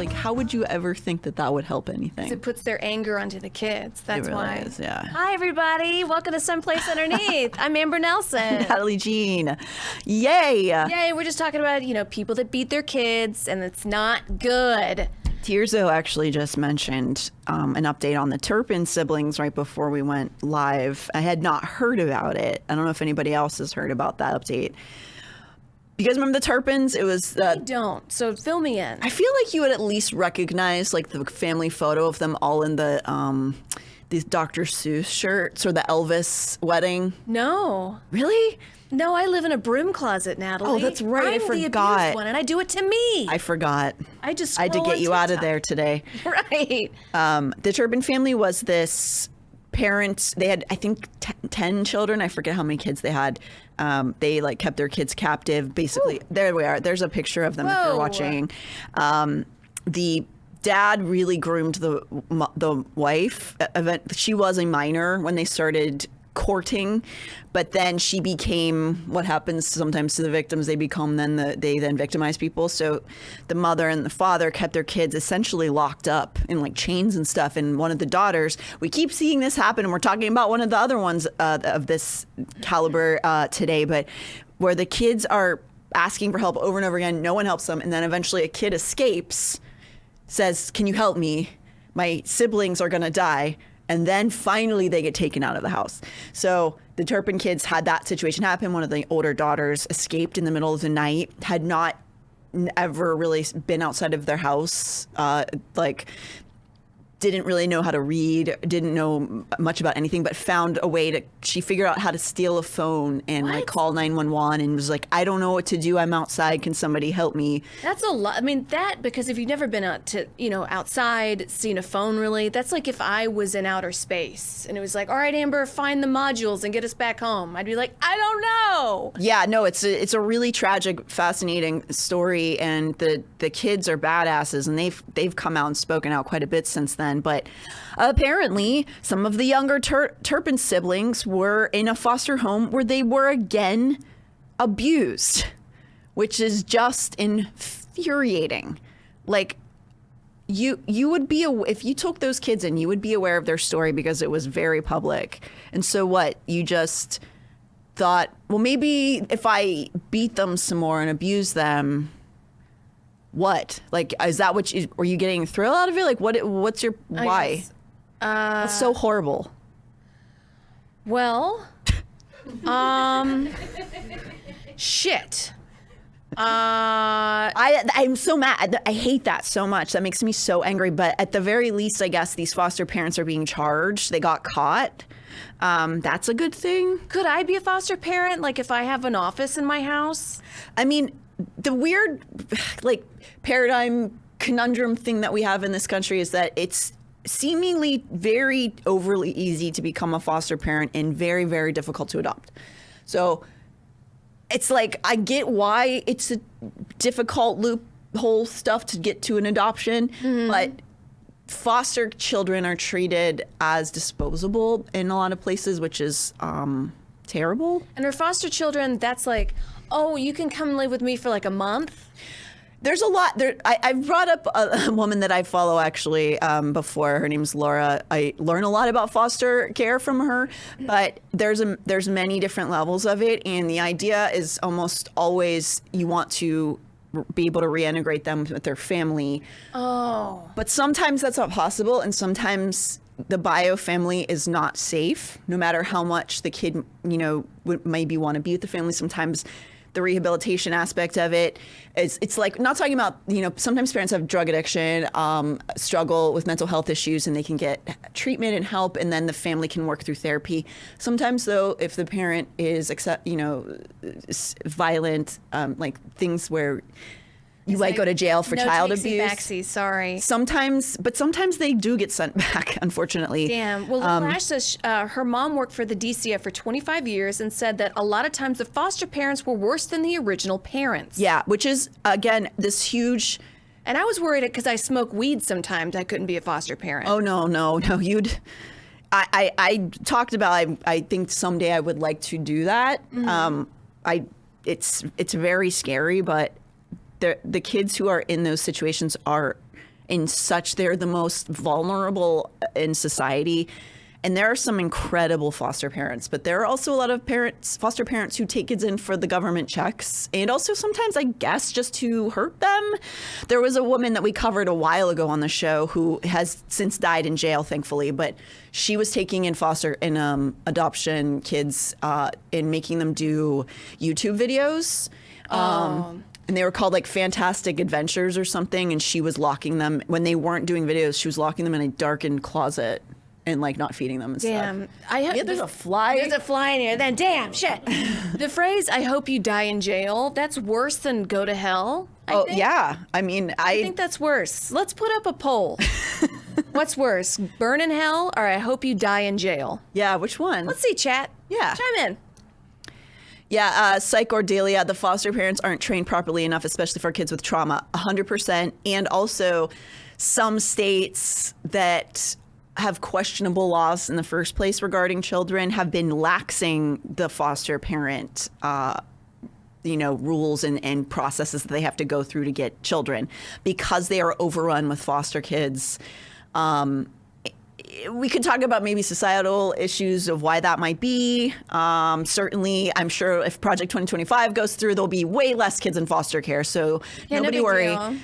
like, how would you ever think that that would help anything? It puts their anger onto the kids. That's it really why. Is, yeah. Hi, everybody. Welcome to Someplace Underneath. I'm Amber Nelson. Natalie Jean. Yay. Yay. We're just talking about, people that beat their kids, and it's not good. Tierzo actually just mentioned an update on the Turpin siblings right before we went live. I had not heard about it. I don't know if anybody else has heard about that update. You guys remember the Turpins? It was. I don't. So fill me in. I feel like you would at least recognize like the family photo of them all in the these Dr. Seuss shirts or the Elvis wedding. No. Really? No, I live in a broom closet, Natalie. Oh, that's right. I forgot. The abused one, and I do it to me. I forgot. I just I had to get you out of there today. Right. The Turpin family was this parent. They had, I think, 10 children. I forget how many kids they had. They like kept their kids captive. Basically, there we are. There's a picture of them if you're watching. The dad really groomed the wife. She was a minor when they started courting, but then she became what happens sometimes to the victims. They become they then victimize people. So the mother and the father kept their kids essentially locked up in like chains and stuff. And one of the daughters, we keep seeing this happen, and we're talking about one of the other ones of this caliber today, but where the kids are asking for help over and over again, no one helps them, and then eventually a kid escapes, says, "Can you help me? My siblings are gonna die." And then finally they get taken out of the house. So the Turpin kids had that situation happen. One of the older daughters escaped in the middle of the night, had not ever really been outside of their house, didn't really know how to read, didn't know much about anything, but found a way she figured out how to steal a phone and like call 911 and was like, "I don't know what to do. I'm outside. Can somebody help me?" That's a lot. I mean, because if you've never been out to, outside, seen a phone really, that's like if I was in outer space and it was like, "All right, Amber, find the modules and get us back home." I'd be like, "I don't know." Yeah, no, it's a really tragic, fascinating story, and the kids are badasses, and they've come out and spoken out quite a bit since then. But apparently some of the younger Turpin siblings were in a foster home where they were again abused, which is just infuriating. Like you would be, if you took those kids in, you would be aware of their story because it was very public. And so what? You just thought, well, maybe if I beat them some more and abuse them, what? Like, is that what were you getting a thrill out of it? Like, what's your, why? That's so horrible. Well, shit. I'm so mad. I hate that so much. That makes me so angry. But at the very least, I guess these foster parents are being charged. They got caught. That's a good thing. Could I be a foster parent? Like if I have an office in my house? I mean, the weird, like, paradigm conundrum thing that we have in this country is that it's seemingly very overly easy to become a foster parent and very, very difficult to adopt. So it's like, I get why it's a difficult loophole stuff to get to an adoption, but foster children are treated as disposable in a lot of places, which is terrible. And our foster children, that's like, oh, you can come live with me for like a month? There's a lot there. I've brought up a woman that I follow actually before. Her name's Laura. I learn a lot about foster care from her, but there's many different levels of it, and the idea is almost always you want to be able to reintegrate them with their family. Oh. But sometimes that's not possible, and sometimes the bio family is not safe, no matter how much the kid, would maybe want to be with the family. Sometimes the rehabilitation aspect of it is, it's like, not talking about, sometimes parents have drug addiction, struggle with mental health issues, and they can get treatment and help, and then the family can work through therapy. Sometimes though, if the parent is, violent, like things where you might go to jail for child abuse. Backseat, sorry. Sometimes they do get sent back, unfortunately. Damn. Well, Lash says her mom worked for the DCF for 25 years and said that a lot of times the foster parents were worse than the original parents. Yeah, which is, again, this huge... And I was worried because I smoke weed sometimes, I couldn't be a foster parent. Oh, no. You'd... I talked about, I think someday I would like to do that. It's very scary, but the kids who are in those situations are they're the most vulnerable in society. And there are some incredible foster parents, but there are also a lot of foster parents who take kids in for the government checks, and also sometimes, I guess, just to hurt them. There was a woman that we covered a while ago on the show who has since died in jail, thankfully, but she was taking in adoption kids and making them do YouTube videos. And they were called like Fantastic Adventures or something, and she was locking them when they weren't doing videos. She was locking them in a darkened closet and like not feeding them and Damn. stuff. There's a fly. There's a fly in here. Then damn shit. The phrase "I hope you die in jail" that's worse than "go to hell." I think. Yeah. I mean, I think that's worse. Let's put up a poll. What's worse, burn in hell or "I hope you die in jail"? Yeah. Which one? Let's see, chat. Yeah. Chime in. Yeah, Psych Ordelia, the foster parents aren't trained properly enough, especially for kids with trauma, 100%. And also some states that have questionable laws in the first place regarding children have been laxing the foster parent rules and processes that they have to go through to get children because they are overrun with foster kids. We could talk about maybe societal issues of why that might be. Certainly, I'm sure if Project 2025 goes through, there'll be way less kids in foster care. So nobody worry. Deal.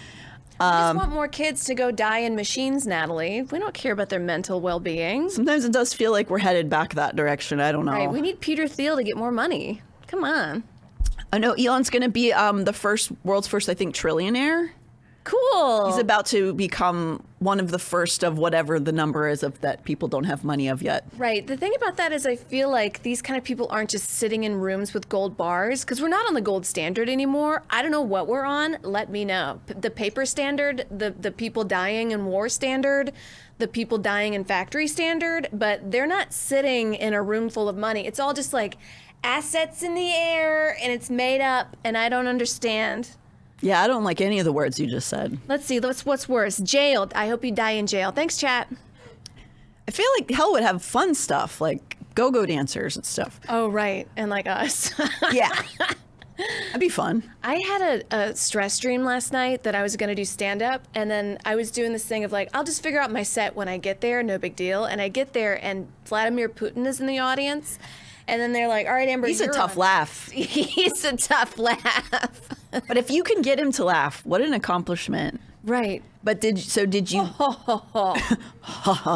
We just want more kids to go die in machines, Natalie. We don't care about their mental well-being. Sometimes it does feel like we're headed back that direction. I don't know. Right. We need Peter Thiel to get more money. Come on. I know Elon's going to be the world's first, I think, trillionaire. Cool. He's about to become one of the first of whatever the number is of that people don't have money of yet. Right. The thing about that is I feel like these kind of people aren't just sitting in rooms with gold bars because we're not on the gold standard anymore. I don't know what we're on. Let me know. The paper standard, the people dying in war standard, the people dying in factory standard, but they're not sitting in a room full of money. It's all just like assets in the air and it's made up and I don't understand. Yeah, I don't like any of the words you just said. Let's see. What's worse? Jailed. I hope you die in jail. Thanks, chat. I feel like hell would have fun stuff, like go-go dancers and stuff. Oh, right. And like us. Yeah. That'd be fun. I had a stress dream last night that I was going to do stand-up, and then I was doing this thing of like, I'll just figure out my set when I get there, no big deal. And I get there, and Vladimir Putin is in the audience. And then they're like, all right, Amber, he's a tough laugh. He's a tough laugh. But if you can get him to laugh, what an accomplishment. Right. But did you?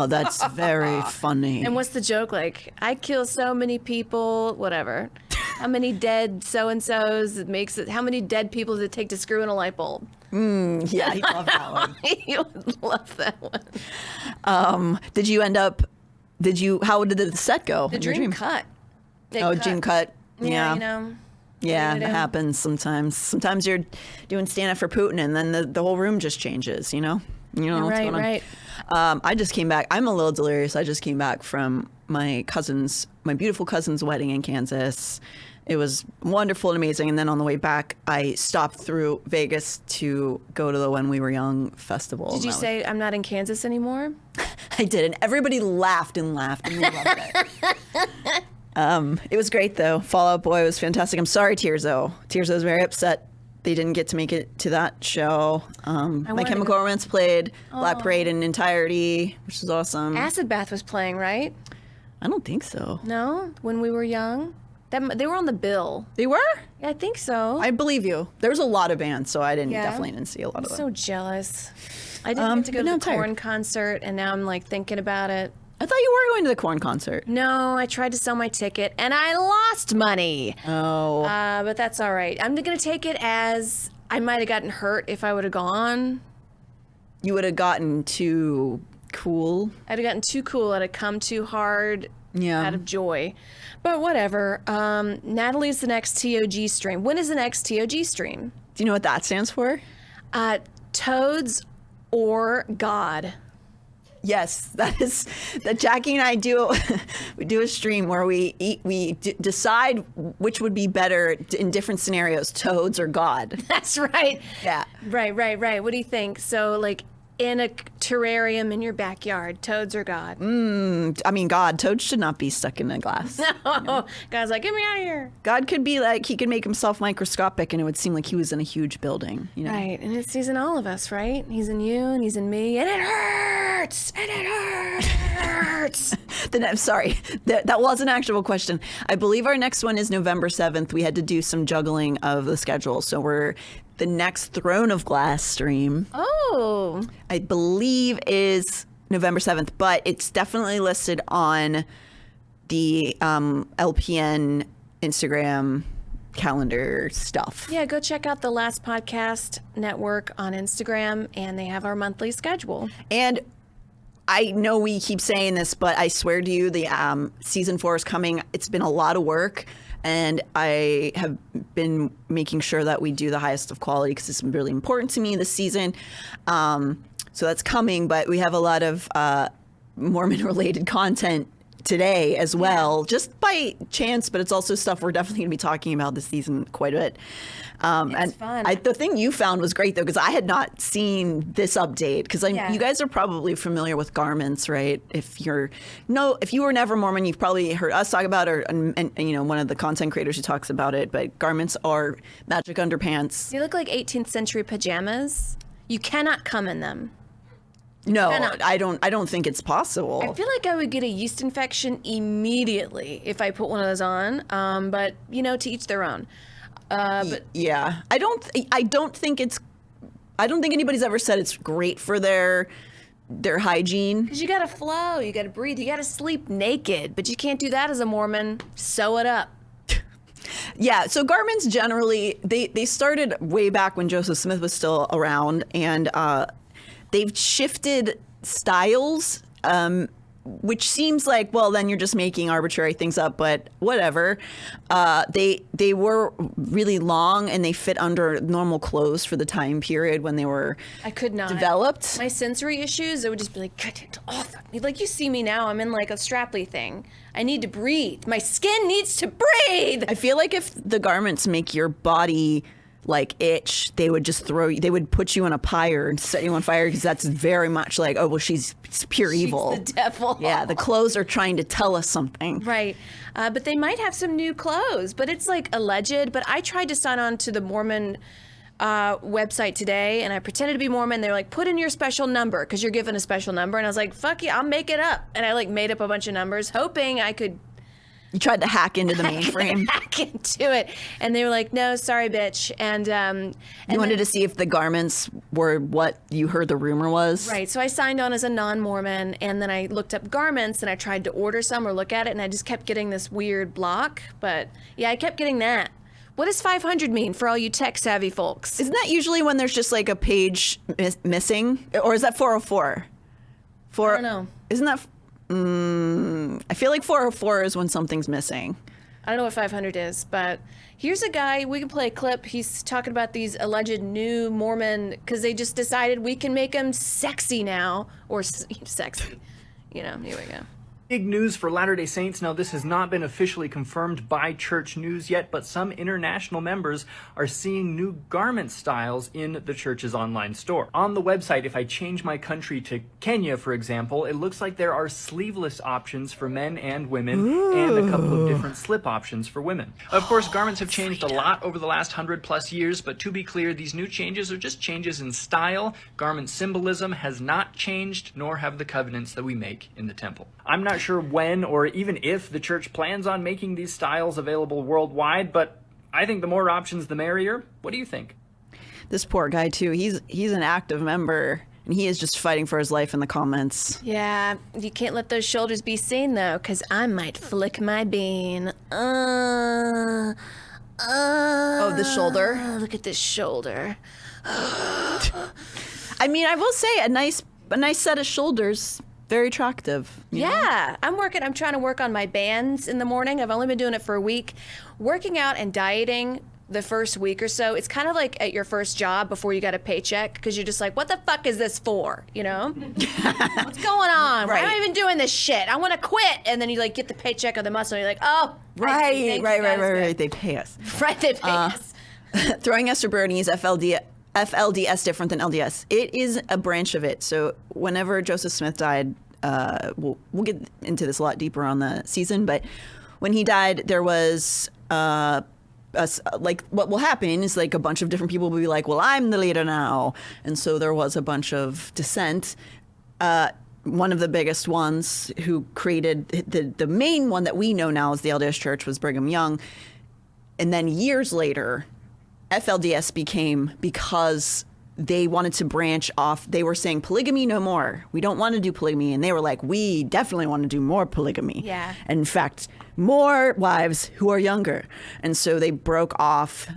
That's very funny. And what's the joke like? I kill so many people, whatever. How many dead so-and-sos it makes it? How many dead people does it take to screw in a light bulb? Yeah, he loved that one. He would love that one. How did the set go? The dream cut. Dream cut. Yeah. You know. Yeah, that happens sometimes. Sometimes you're doing stand-up for Putin, and then the whole room just changes, you know? You know what's going on. Right. I just came back. I'm a little delirious. I just came back from my beautiful cousin's wedding in Kansas. It was wonderful and amazing. And then on the way back, I stopped through Vegas to go to the When We Were Young festival. Did you say, I'm not in Kansas anymore? I did. And everybody laughed and laughed, and they loved it. It was great, though. Fall Out Boy was fantastic. I'm sorry, Tirzo. Tirzo was very upset they didn't get to make it to that show. My Chemical Romance played Black Parade in entirety, which was awesome. Acid Bath was playing, right? I don't think so. No? When We Were Young? They were on the bill. They were? Yeah, I think so. I believe you. There was a lot of bands, so I definitely didn't see a lot of them. I'm so jealous. I didn't get to go to the Korn concert, and now I'm like thinking about it. I thought you were going to the Korn concert. No, I tried to sell my ticket, and I lost money. Oh. But that's all right. I'm going to take it as I might have gotten hurt if I would have gone. You would have gotten too cool. I'd have gotten too cool. I'd have come too hard out of joy. But whatever. Natalie's the next TOG stream. When is the next TOG stream? Do you know what that stands for? Toads or God. Yes, that Jackie and I do. We do a stream where we decide which would be better in different scenarios, toads or God. That's right. Yeah. Right. What do you think? So, like, in a terrarium in your backyard. Toads are God. I mean, God, toads should not be stuck in a glass. No. God's like, get me out of here. God could be like, he could make himself microscopic and it would seem like he was in a huge building. You know? Right. And he's in all of us, right? He's in you and he's in me. And it hurts. And it hurts. Sorry, that was an actual question. I believe our next one is November 7th. We had to do some juggling of the schedule. So the next Throne of Glass stream, I believe, is November 7th, but it's definitely listed on the LPN Instagram calendar stuff. Yeah, go check out the Last Podcast Network on Instagram, and they have our monthly schedule. And I know we keep saying this, but I swear to you, the season 4 is coming. It's been a lot of work, and I have been making sure that we do the highest of quality because it's really important to me this season. So that's coming, but we have a lot of Mormon-related content today as well, just by chance, but it's also stuff we're definitely going to be talking about this season quite a bit. It's fun. The thing you found was great, though, because I had not seen this update, because you guys are probably familiar with garments, right? If you were never Mormon, you've probably heard us talk about it, and you know, one of the content creators who talks about it, but garments are magic underpants. They look like 18th century pajamas. You cannot come in them. No, I don't think it's possible. I feel like I would get a yeast infection immediately if I put one of those on. But you know, to each their own. But yeah, I don't think anybody's ever said it's great for their hygiene. Because you gotta flow, you gotta breathe, you gotta sleep naked, but you can't do that as a Mormon. Sew it up. Yeah, so garments generally, they started way back when Joseph Smith was still around, and they've shifted styles, which seems like, well, then you're just making arbitrary things up, but whatever. They were really long, and they fit under normal clothes for the time period when they were I could not. developed. My sensory issues, it would just be like, get it off of me. Like you see me now, I'm in like a strapply thing. I need to breathe. My skin needs to breathe. I feel like if the garments make your body like itch, they would just they would put you in a pyre and set you on fire, because that's very much like, oh, well, she's pure evil. She's the devil. Yeah, the clothes are trying to tell us something. Right. But they might have some new clothes, but it's like alleged. But I tried to sign on to the Mormon website today, and I pretended to be Mormon. They're like, put in your special number because you're given a special number. And I was like, fuck yeah, I'll make it up. And I like made up a bunch of numbers, hoping I could. You tried to hack into the mainframe. Hack into it. And they were like, no, sorry, bitch. And you wanted to see if the garments were what you heard the rumor was. Right. So I signed on as a non-Mormon, and then I looked up garments, and I tried to order some or look at it, and I just kept getting this weird block. But yeah, I kept getting that. What does 500 mean for all you tech-savvy folks? Isn't that usually when there's just like a page missing? Or is that 404? I don't know. Isn't that... I feel like 404 is when something's missing. I don't know what 500 is, but here's a guy, we can play a clip. He's talking about these alleged new Mormon, because they just decided we can make them sexy now, or sexy. You know, here we go. Big news for Latter-day Saints. Now, this has not been officially confirmed by church news yet, but some international members are seeing new garment styles in the church's online store. On the website, if I change my country to Kenya, for example, it looks like there are sleeveless options for men and women, and a couple of different slip options for women. Of course, garments have changed a lot over the last 100+ years, but to be clear, these new changes are just changes in style. Garment symbolism has not changed, nor have the covenants that we make in the temple. I'm not sure when or even if the church plans on making these styles available worldwide, but I think the more options the merrier. What do you think? This poor guy too, he's an active member, and he is just fighting for his life in the comments. Yeah, you can't let those shoulders be seen though, because I might flick my bean. Oh, the shoulder? Look at this shoulder. I mean, I will say a nice set of shoulders. Very attractive. Yeah, I'm trying to work on my bands in the morning. I've only been doing it for a week. Working out and dieting the first week or so, it's kind of like at your first job before you got a paycheck, because you're just like, what the fuck is this for? You know? What's going on? Why am I even doing this shit? I want to quit. And then you like get the paycheck of the muscle, and you're like, oh, right. They pay us. Right, they pay us. Throwing Esther Brony's FLD FLDS different than LDS. It is a branch of it. So whenever Joseph Smith died, we'll get into this a lot deeper on the season, but when he died, there was like what will happen is like a bunch of different people will be like, well, I'm the leader now. And so there was a bunch of dissent. One of the biggest ones who created the main one that we know now as the LDS Church was Brigham Young. And then years later, FLDS became because they wanted to branch off. They were saying polygamy no more. We don't want to do polygamy. And they were like, we definitely want to do more polygamy. Yeah. And in fact, more wives who are younger. And so they broke off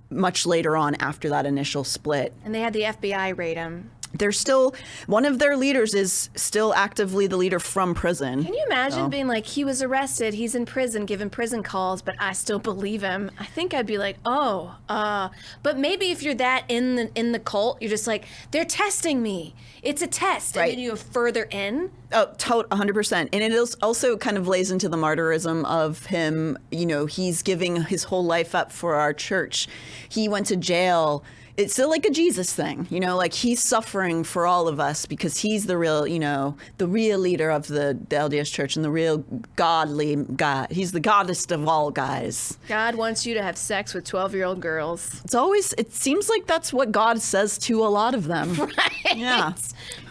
much later on after that initial split. And they had the FBI raid him. They're still, one of their leaders is still actively the leader from prison. Can you imagine being like, he was arrested, he's in prison, giving prison calls, but I still believe him? I think I'd be like, but maybe if you're that in the cult, you're just like, they're testing me. It's a test. Right. And then you go further in. Oh, 100%. And it is also kind of lays into the martyrism of him. You know, he's giving his whole life up for our church. He went to jail. It's still like a Jesus thing, you know, like he's suffering for all of us because he's the real, you know, the real leader of the LDS Church and the real godly guy. He's the goddess of all guys. God wants you to have sex with 12-year-old girls. It's always, it seems like that's what God says to a lot of them. Right. Yeah.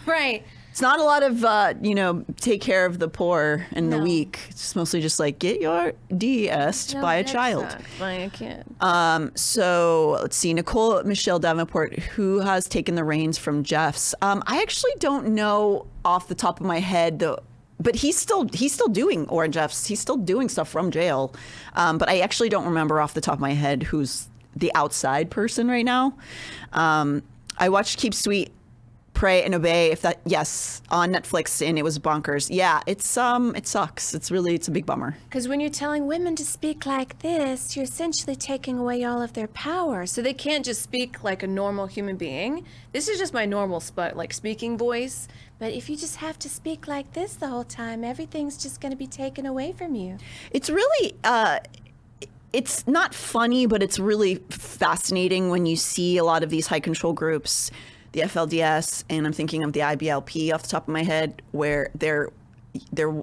Right. It's not a lot of, you know, take care of the poor and the weak. It's mostly just like, get your DS by a child. By a kid. So let's see, Nicole Michelle Davenport, who has taken the reins from Jeff's. I actually don't know off the top of my head, though, but he's still doing Orange F's. He's still doing stuff from jail. But I actually don't remember off the top of my head who's the outside person right now. I watched Keep Sweet, Pray and Obey, on Netflix, and it was bonkers. Yeah, it sucks. It's a big bummer. Because when you're telling women to speak like this, you're essentially taking away all of their power. So they can't just speak like a normal human being. This is just my normal speaking voice. But if you just have to speak like this the whole time, everything's just going to be taken away from you. It's really, it's not funny, but it's really fascinating when you see a lot of these high control groups, the FLDS, and I'm thinking of the IBLP off the top of my head, where their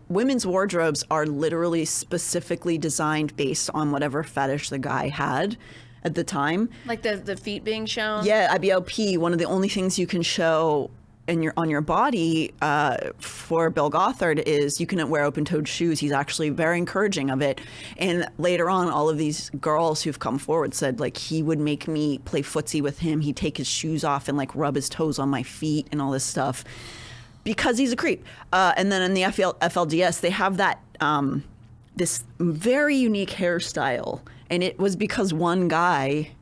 women's wardrobes are literally specifically designed based on whatever fetish the guy had at the time. Like the feet being shown? Yeah, IBLP, one of the only things you can show on your body for Bill Gothard is you can wear open-toed shoes. He's actually very encouraging of it. And later on, all of these girls who've come forward said, like, he would make me play footsie with him. He'd take his shoes off and like rub his toes on my feet and all this stuff because he's a creep. And then in the FLDS, they have that this very unique hairstyle, and it was because one guy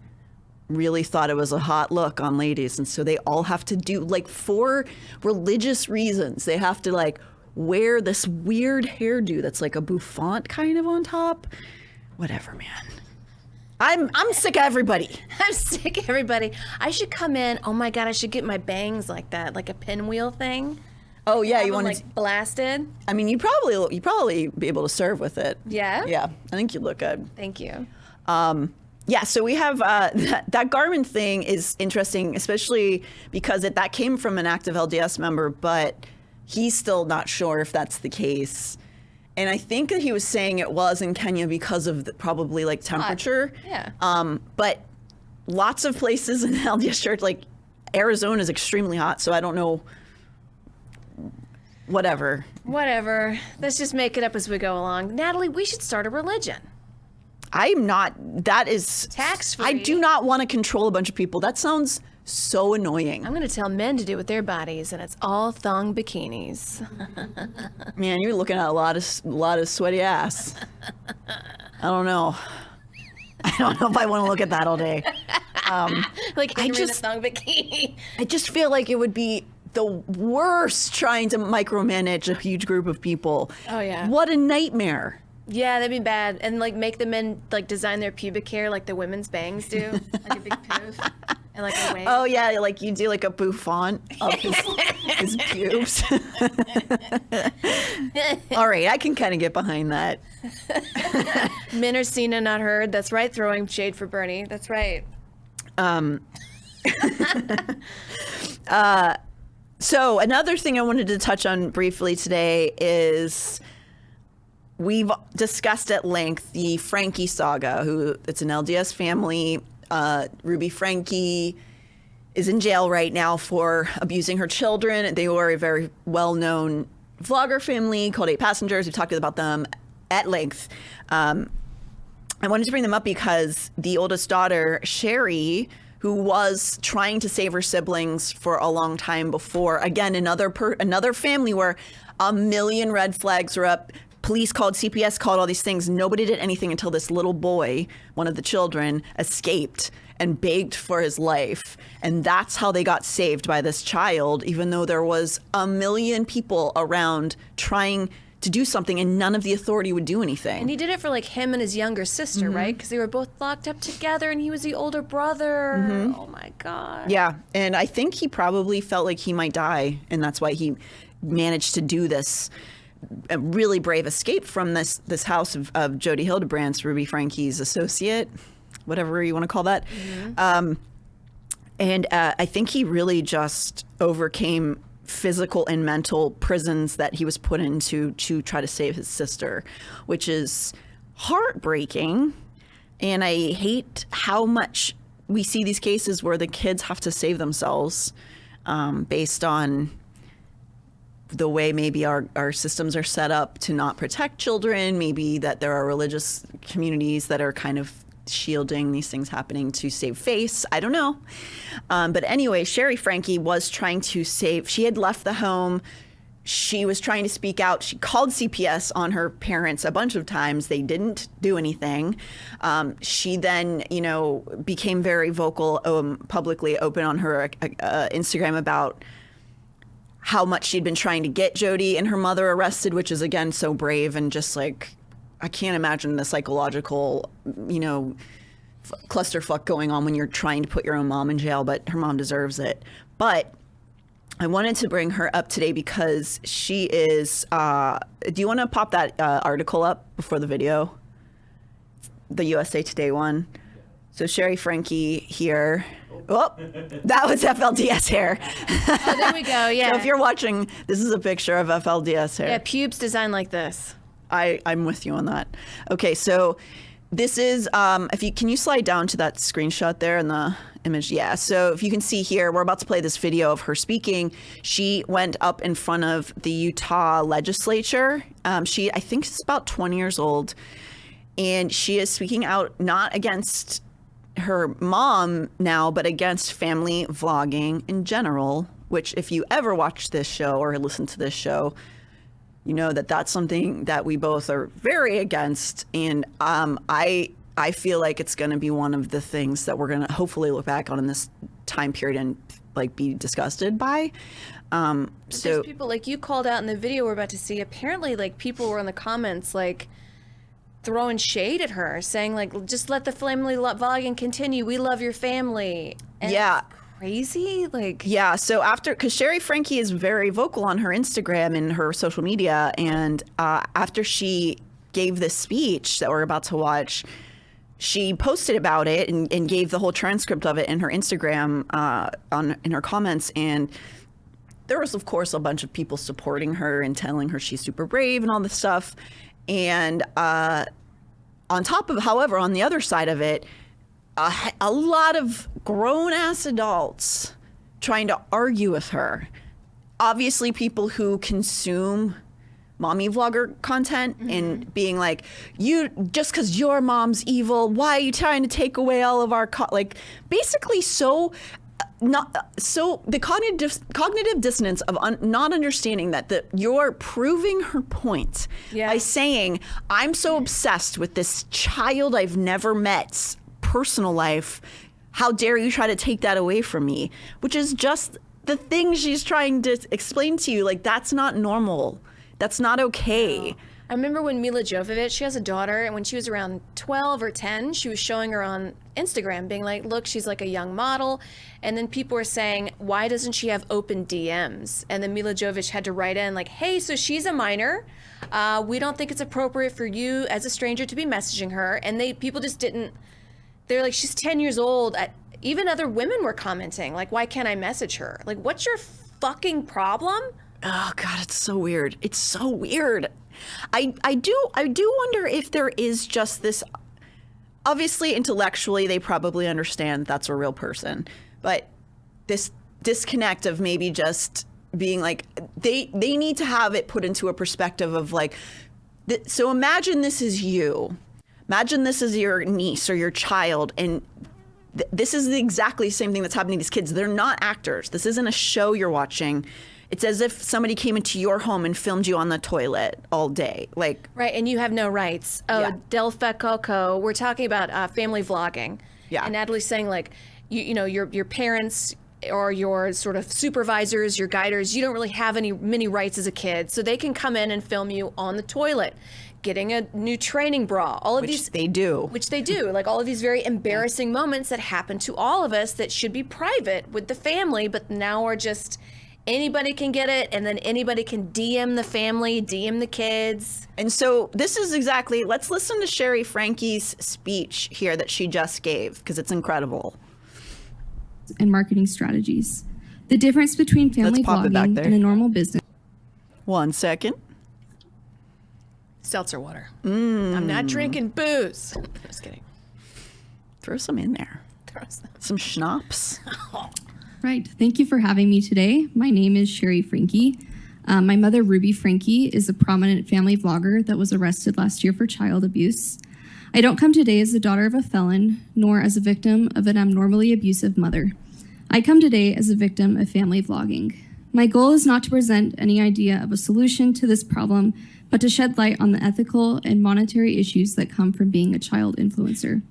really thought it was a hot look on ladies, and so they all have to do, like, for religious reasons, they have to like wear this weird hairdo that's like a bouffant kind of on top. Whatever, man. I'm sick of everybody. I'm sick of everybody. I should come in. Oh my God, I should get my bangs like that, like a pinwheel thing. Oh yeah, you want want like blasted? I mean, you'd probably be able to serve with it. Yeah. Yeah, I think you'd look good. Thank you. Yeah, so we have that Garmin thing is interesting, especially because that came from an active LDS member, but he's still not sure if that's the case. And I think that he was saying it was in Kenya because of probably like temperature. Yeah. But lots of places in the LDS Church, like Arizona is extremely hot, so I don't know. Whatever. Let's just make it up as we go along. Natalie, we should start a religion. I'm not, that is tax-free. I do not want to control a bunch of people. That sounds so annoying. I'm going to tell men to do with their bodies, and it's all thong bikinis. Man, you're looking at a lot of sweaty ass. I don't know if I want to look at that all day. Like in a thong bikini. I just feel like it would be the worst trying to micromanage a huge group of people. Oh yeah. What a nightmare. Yeah, that'd be bad. And like make the men like design their pubic hair like the women's bangs do, like a big poof and like a wave. Oh yeah, like you do like a bouffant of his pubes. All right, I can kind of get behind that. Men are seen and not heard. That's right. Throwing shade for Bernie. That's right. So another thing I wanted to touch on briefly today is we've discussed at length the Franke saga, who it's an LDS family. Ruby Franke is in jail right now for abusing her children. They were a very well-known vlogger family called 8 Passengers. We've talked about them at length. I wanted to bring them up because the oldest daughter, Shari, who was trying to save her siblings for a long time before, again, another family where a million red flags were up. Police called, CPS called, all these things. Nobody did anything until this little boy, one of the children, escaped and begged for his life. And that's how they got saved by this child, even though there was a million people around trying to do something and none of the authority would do anything. And he did it for like him and his younger sister, right? Because they were both locked up together and he was the older brother. Oh my God. Yeah. And I think he probably felt like he might die. And that's why he managed to do this a really brave escape from this house of Jodi Hildebrandt's, Ruby Franke's associate, whatever you want to call that. And I think he really just overcame physical and mental prisons that he was put into to try to save his sister, which is heartbreaking. And I hate how much we see these cases where the kids have to save themselves based on the way maybe our systems are set up to not protect children, maybe that there are religious communities that are kind of shielding these things happening to save face. I don't know. But anyway, Shari Franke was trying to save. She had left the home. She was trying to speak out. She called CPS on her parents a bunch of times. They didn't do anything. She then, became very vocal, publicly open on her Instagram about how much she'd been trying to get Jodi and her mother arrested, which is, again, so brave and just like, I can't imagine the psychological, clusterfuck going on when you're trying to put your own mom in jail, but her mom deserves it. But I wanted to bring her up today because she is, do you want to pop that article up before the video? The USA Today one. So Shari Franke here. Oh, that was FLDS hair. Oh, there we go, yeah. So if you're watching, this is a picture of FLDS hair. Yeah, pubes designed like this. I'm with you on that. Okay, so this is, can you slide down to that screenshot there in the image? Yeah, so if you can see here, we're about to play this video of her speaking. She went up in front of the Utah legislature. I think she's about 20 years old. And she is speaking out not against her mom now, but against family vlogging in general, which if you ever watch this show or listen to this show, you know that that's something that we both are very against. And I feel like it's going to be one of the things that we're going to hopefully look back on in this time period and like be disgusted by. There's people like you called out in the video we're about to see. Apparently, like people were in the comments like throwing shade at her, saying like, just let the family vlogging continue. We love your family. And yeah. Crazy, like yeah. So because Shari Franke is very vocal on her Instagram and her social media, and after she gave this speech that we're about to watch, she posted about it and gave the whole transcript of it in her Instagram in her comments. And there was, of course, a bunch of people supporting her and telling her she's super brave and all this stuff. And on top of, however, on the other side of it, a lot of grown-ass adults trying to argue with her. Obviously, people who consume mommy vlogger content and being like, you just because your mom's evil, why are you trying to take away all of our basically the cognitive dissonance of not understanding that you're proving her point by saying, I'm so obsessed with this child I've never met's personal life, how dare you try to take that away from me, which is just the thing she's trying to explain to you. Like, that's not normal. That's not okay. I remember when Mila Jovovich, she has a daughter, and when she was around 12 or 10, she was showing her on Instagram, being like, look, she's like a young model. And then people were saying, why doesn't she have open DMs? And then Mila Jovovich had to write in like, hey, so she's a minor. We don't think it's appropriate for you as a stranger to be messaging her. And people just didn't, they're like, she's 10 years old. even other women were commenting, like, why can't I message her? Like, what's your fucking problem? Oh God, it's so weird. It's so weird. I do wonder if there is just this. Obviously, intellectually, they probably understand that's a real person, but this disconnect of maybe just being like they need to have it put into a perspective of like. So imagine this is you. Imagine this is your niece or your child, and this is exactly the same thing that's happening to these kids. They're not actors. This isn't a show you're watching. It's as if somebody came into your home and filmed you on the toilet all day. Like, right, and you have no rights. Oh, Yeah. Del Fecoco, we're talking about family vlogging. Yeah. And Natalie's saying, like, you know, your parents or your sort of supervisors, your guiders, you don't really have many rights as a kid. So they can come in and film you on the toilet, getting a new training bra, all of which these. they do. Which they do, like all of these very embarrassing moments that happen to all of us that should be private with the family, but now are just anybody can get it, and then anybody can DM the family, DM the kids. And so this is exactly, let's listen to Shari Franke's speech here that she just gave, because it's incredible. And marketing strategies. The difference between family Let's pop it back blogging there. and a normal business. 1 second. Seltzer water. I'm not drinking booze. Just kidding. Throw some in there. Some schnapps. Right. Thank you for having me today. My name is Shari Franke. My mother, Ruby Franke, is a prominent family vlogger that was arrested last year for child abuse. I don't come today as the daughter of a felon, nor as a victim of an abnormally abusive mother. I come today as a victim of family vlogging. My goal is not to present any idea of a solution to this problem, but to shed light on the ethical and monetary issues that come from being a child influencer.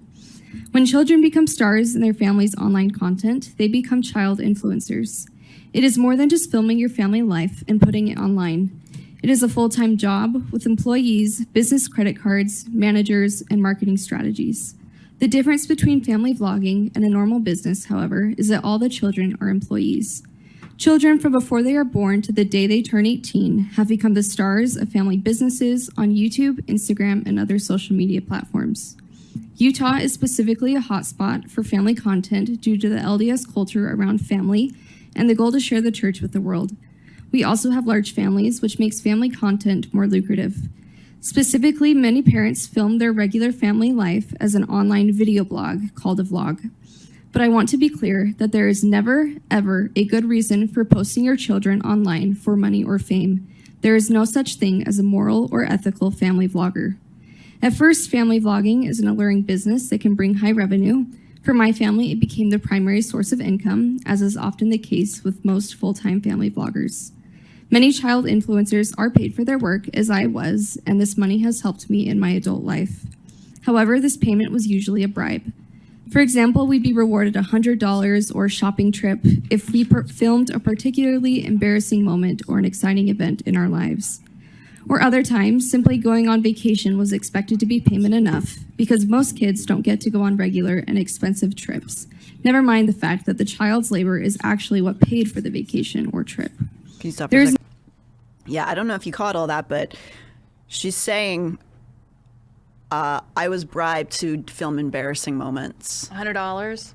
When children become stars in their family's online content, they become child influencers. It is more than just filming your family life and putting it online. It is a full-time job with employees, business credit cards, managers, and marketing strategies. The difference between family vlogging and a normal business, however, is that all the children are employees. Children from before they are born to the day they turn 18 have become the stars of family businesses on YouTube, Instagram, and other social media platforms. Utah is specifically a hotspot for family content due to the LDS culture around family and the goal to share the church with the world. We also have large families, which makes family content more lucrative. Specifically, many parents film their regular family life as an online video blog called a vlog. But I want to be clear that there is never, ever a good reason for posting your children online for money or fame. There is no such thing as a moral or ethical family vlogger. At first, family vlogging is an alluring business that can bring high revenue. For my family, it became the primary source of income, as is often the case with most full-time family vloggers. Many child influencers are paid for their work, as I was, and this money has helped me in my adult life. However, this payment was usually a bribe. For example, we'd be rewarded $100 or a shopping trip if we filmed a particularly embarrassing moment or an exciting event in our lives. Or other times, simply going on vacation was expected to be payment enough because most kids don't get to go on regular and expensive trips. Never mind the fact that the child's labor is actually what paid for the vacation or trip. Can you stop for a second? Yeah, I don't know if you caught all that, but she's saying I was bribed to film embarrassing moments. $100.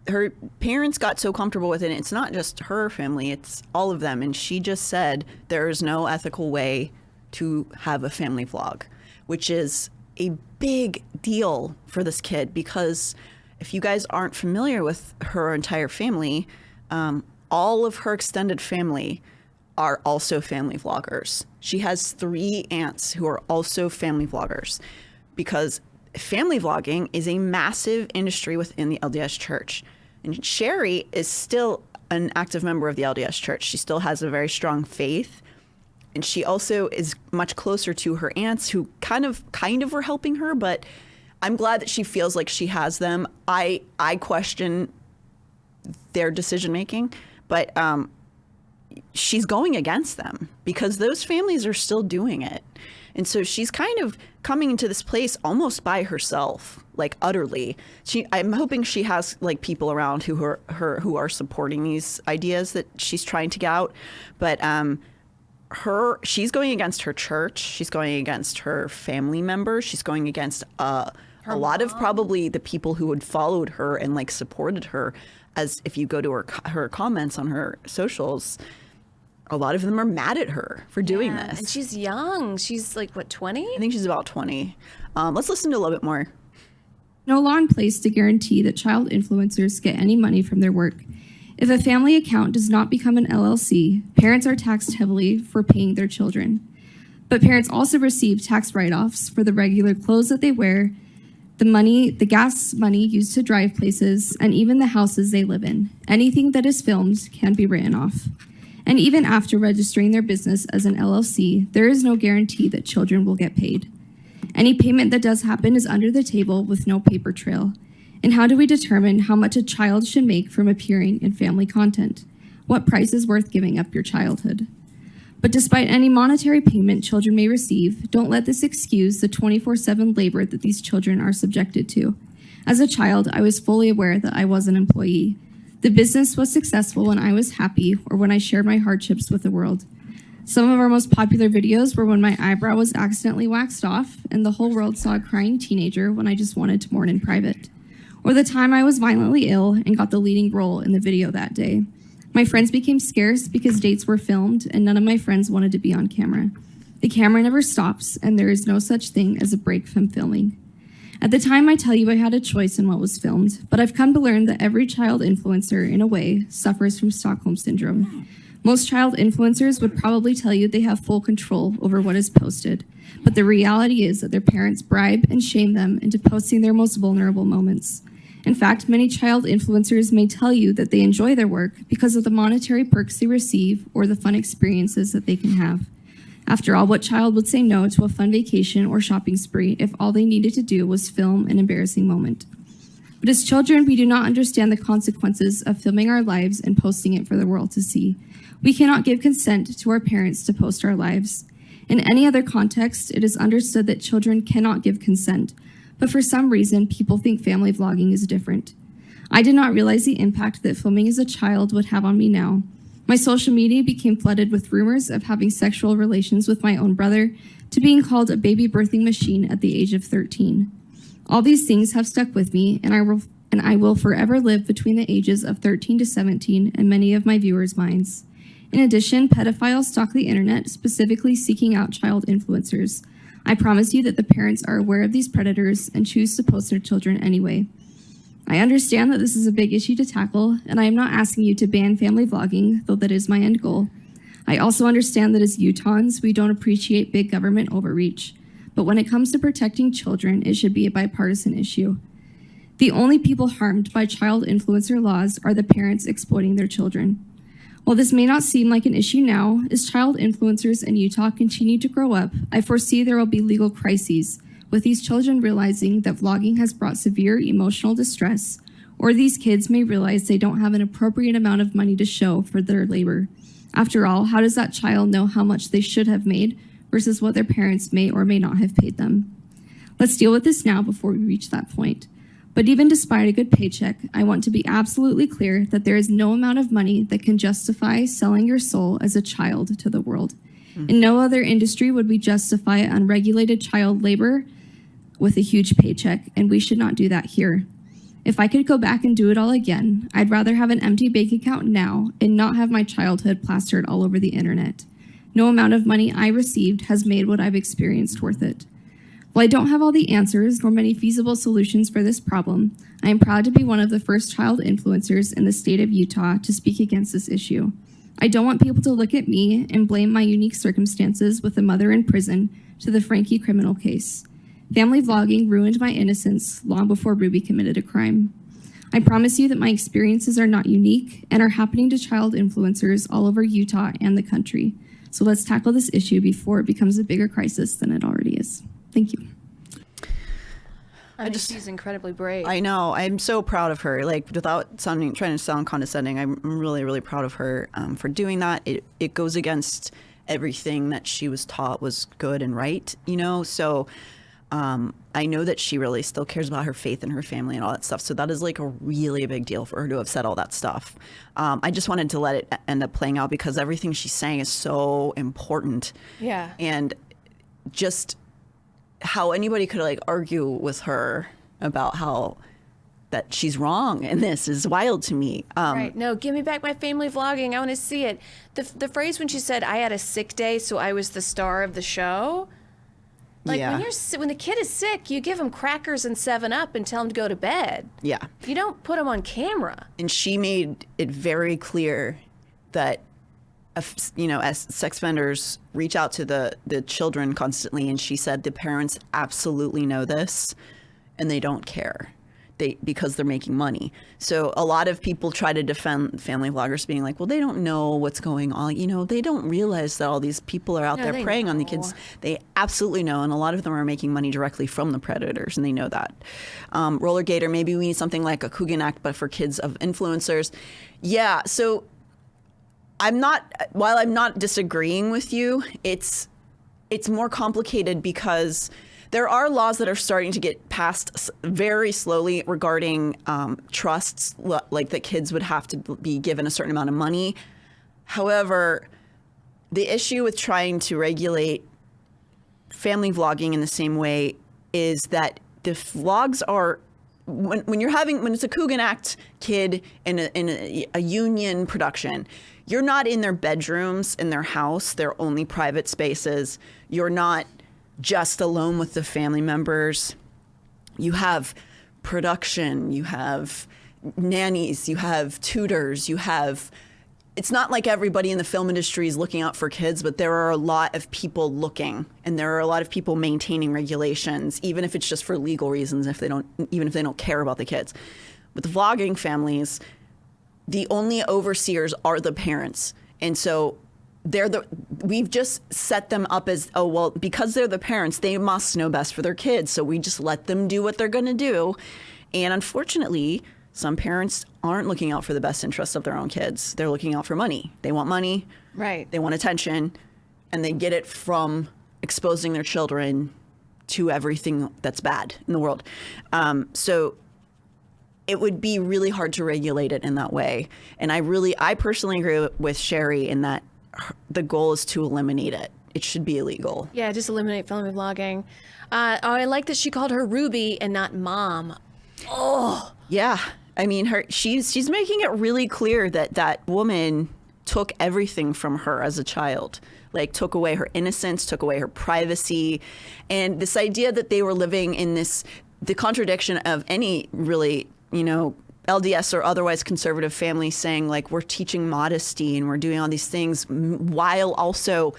Her parents got so comfortable with it. It's not just her family, it's all of them. And she just said there is no ethical way to have a family vlog, which is a big deal for this kid, because if you guys aren't familiar with her entire family, all of her extended family are also family vloggers. She has 3 aunts who are also family vloggers, because family vlogging is a massive industry within the LDS Church. And Shari is still an active member of the LDS Church. She still has a very strong faith. And she also is much closer to her aunts, who kind of were helping her, but I'm glad that she feels like she has them. I question their decision making, but she's going against them because those families are still doing it. And so she's kind of coming into this place almost by herself, like utterly. I'm hoping she has like people around who are supporting these ideas that she's trying to get out. But she's going against her church. She's going against her family members. She's going against a a lot of probably the people who had followed her and like supported her, as if you go to her comments on her socials, a lot of them are mad at her for doing this. And she's young. She's like, what, 20? I think she's about 20. Let's listen to a little bit more. No law in place to guarantee that child influencers get any money from their work. If a family account does not become an LLC, parents are taxed heavily for paying their children. But parents also receive tax write-offs for the regular clothes that they wear, the gas money used to drive places, and even the houses they live in. Anything that is filmed can be written off. And even after registering their business as an LLC, there is no guarantee that children will get paid. Any payment that does happen is under the table with no paper trail. And how do we determine how much a child should make from appearing in family content? What price is worth giving up your childhood? But despite any monetary payment children may receive, don't let this excuse the 24/7 labor that these children are subjected to. As a child, I was fully aware that I was an employee. The business was successful when I was happy or when I shared my hardships with the world. Some of our most popular videos were when my eyebrow was accidentally waxed off and the whole world saw a crying teenager when I just wanted to mourn in private. Or the time I was violently ill and got the leading role in the video that day. My friends became scarce because dates were filmed and none of my friends wanted to be on camera. The camera never stops and there is no such thing as a break from filming. At the time, I tell you I had a choice in what was filmed, but I've come to learn that every child influencer, in a way, suffers from Stockholm Syndrome. Most child influencers would probably tell you they have full control over what is posted, but the reality is that their parents bribe and shame them into posting their most vulnerable moments. In fact, many child influencers may tell you that they enjoy their work because of the monetary perks they receive or the fun experiences that they can have. After all, what child would say no to a fun vacation or shopping spree if all they needed to do was film an embarrassing moment? But as children, we do not understand the consequences of filming our lives and posting it for the world to see. We cannot give consent to our parents to post our lives. In any other context, it is understood that children cannot give consent, but for some reason, people think family vlogging is different. I did not realize the impact that filming as a child would have on me now. My social media became flooded with rumors of having sexual relations with my own brother, to being called a baby birthing machine at the age of 13. All these things have stuck with me, and I will forever live between the ages of 13 to 17 in many of my viewers' minds. In addition, pedophiles stalk the internet, specifically seeking out child influencers. I promise you that the parents are aware of these predators and choose to post their children anyway. I understand that this is a big issue to tackle, and I am not asking you to ban family vlogging, though that is my end goal. I also understand that as Utahns, we don't appreciate big government overreach, but when it comes to protecting children, it should be a bipartisan issue. The only people harmed by child influencer laws are the parents exploiting their children. While this may not seem like an issue now, as child influencers in Utah continue to grow up, I foresee there will be legal crises, with these children realizing that vlogging has brought severe emotional distress, or these kids may realize they don't have an appropriate amount of money to show for their labor. After all, how does that child know how much they should have made versus what their parents may or may not have paid them? Let's deal with this now before we reach that point. But even despite a good paycheck, I want to be absolutely clear that there is no amount of money that can justify selling your soul as a child to the world. In no other industry would we justify unregulated child labor with a huge paycheck, and we should not do that here. If I could go back and do it all again, I'd rather have an empty bank account now and not have my childhood plastered all over the internet. No amount of money I received has made what I've experienced worth it. While I don't have all the answers nor many feasible solutions for this problem, I am proud to be one of the first child influencers in the state of Utah to speak against this issue. I don't want people to look at me and blame my unique circumstances with a mother in prison to the Franke criminal case. Family vlogging ruined my innocence long before Ruby committed a crime. I promise you that my experiences are not unique and are happening to child influencers all over Utah and the country. So let's tackle this issue before it becomes a bigger crisis than it already is. Thank you. She's incredibly brave. I know. I'm so proud of her. Like, without trying to sound condescending, I'm really, really proud of her for doing that. It goes against everything that she was taught was good and right, you know? So I know that she really still cares about her faith and her family and all that stuff. So that is like a really big deal for her to have said all that stuff. I just wanted to let it end up playing out because everything she's saying is so important. Yeah. And just how anybody could like argue with her about how that she's wrong and this is wild to me. Right. No, give me back my family vlogging. I want to see it. The phrase when she said, I had a sick day, so I was the star of the show. Like when the kid is sick, you give him crackers and 7-Up and tell him to go to bed. Yeah. You don't put him on camera. And she made it very clear that, as sex offenders reach out to the children constantly, and she said the parents absolutely know this and they don't care. Because they're making money. So a lot of people try to defend family vloggers being like, well, they don't know what's going on. They don't realize that all these people are out there preying on the kids. They absolutely know. And a lot of them are making money directly from the predators, and they know that. Roller Gator, maybe we need something like a Coogan Act, but for kids of influencers. Yeah. So while I'm not disagreeing with you, it's more complicated because there are laws that are starting to get passed very slowly regarding trusts, like that kids would have to be given a certain amount of money. However, the issue with trying to regulate family vlogging in the same way is that the vlogs are, when it's a Coogan Act kid in a union production, you're not in their bedrooms, in their house, their only private spaces. You're not just alone with the family members. You have production, you have nannies, you have tutors, it's not like everybody in the film industry is looking out for kids, but there are a lot of people looking, and there are a lot of people maintaining regulations, even if it's just for legal reasons, even if they don't care about the kids. With the vlogging families, the only overseers are the parents. And so we've just set them up as, because they're the parents, they must know best for their kids. So we just let them do what they're going to do. And unfortunately, some parents aren't looking out for the best interests of their own kids. They're looking out for money. They want money. Right. They want attention. And they get it from exposing their children to everything that's bad in the world. So it would be really hard to regulate it in that way. And I personally agree with Shari in that the goal is to eliminate it. It should be illegal. Yeah, just eliminate family vlogging. I like that she called her Ruby and not Mom. Oh. Yeah. I mean, she's making it really clear that woman took everything from her as a child. Like, took away her innocence, took away her privacy. And this idea that they were living in the contradiction of any really, LDS or otherwise conservative families saying, like, we're teaching modesty and we're doing all these things while also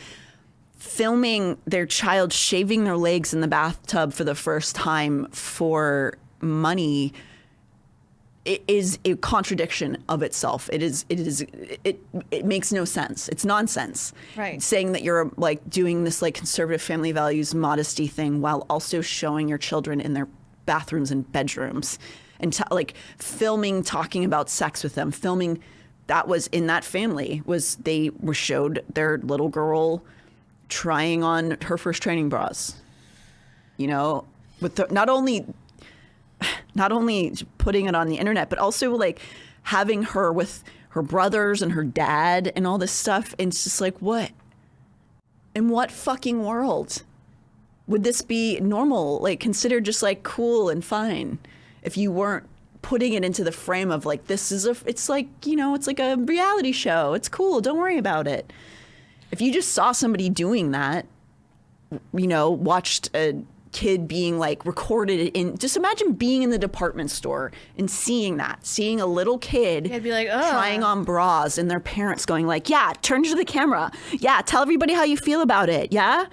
filming their child shaving their legs in the bathtub for the first time for money. It is a contradiction of itself. It makes no sense. It's nonsense. Right. Saying that you're like doing this like conservative family values modesty thing while also showing your children in their bathrooms and bedrooms. And filming, talking about sex with them, filming that was in that family they were showed their little girl trying on her first training bras, with not only putting it on the internet, but also like having her with her brothers and her dad and all this stuff. And it's just like, what? In what fucking world would this be normal? Like, considered just like cool and fine if you weren't putting it into the frame of like, it's like a reality show. It's cool. Don't worry about it. If you just saw somebody doing that, watched a kid being like recorded just imagine being in the department store and seeing a little kid I'd be like, trying on bras and their parents going like, yeah, turn to the camera. Yeah. Tell everybody how you feel about it. Yeah.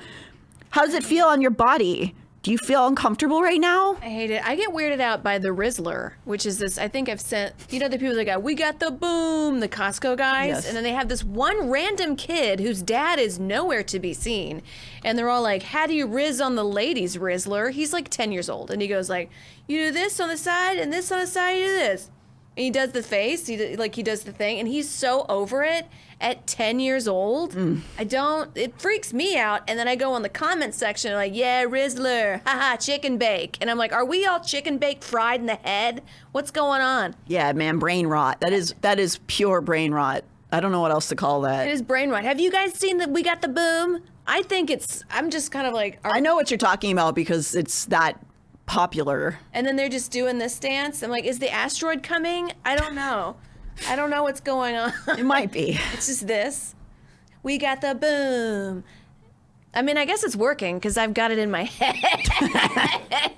How does it feel on your body? Do you feel uncomfortable right now? I hate it. I get weirded out by the Rizzler, which is this, I think I've sent, the people that go, we got the boom, the Costco guys. Yes. And then they have this one random kid whose dad is nowhere to be seen. And they're all like, how do you Riz on the ladies, Rizzler? He's like 10 years old. And he goes like, you do this on the side and this on the side, you do this. And he does the face, he does the thing. And he's so over it at 10 years old. It freaks me out. And then I go on the comment section like, yeah, Rizzler, haha, chicken bake. And I'm like, are we all chicken bake fried in the head? What's going on? Yeah, man, brain rot. That is pure brain rot. I don't know what else to call that. It is brain rot. Have you guys seen that we got the boom? I think I'm just kind of like, I know what you're talking about because it's that popular. and then they're just doing this dance. I'm like, is the asteroid coming? I don't know. I don't know what's going on. It might be. It's just this. We got the boom. I mean, I guess it's working because I've got it in my head.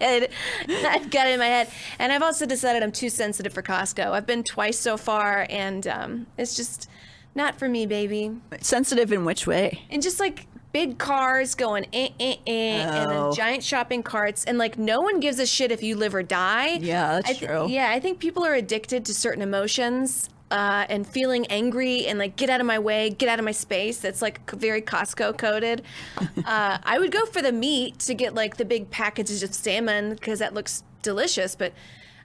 I've got it in my head. And I've also decided I'm too sensitive for Costco. I've been twice so far, and it's just not for me, baby. Sensitive in which way? And just like big cars going and then giant shopping carts, and like no one gives a shit if you live or die. Yeah, that's true. Yeah, I think people are addicted to certain emotions. And feeling angry and like, get out of my way, get out of my space. That's like very Costco coded. I would go for the meat to get like the big packages of salmon because that looks delicious. But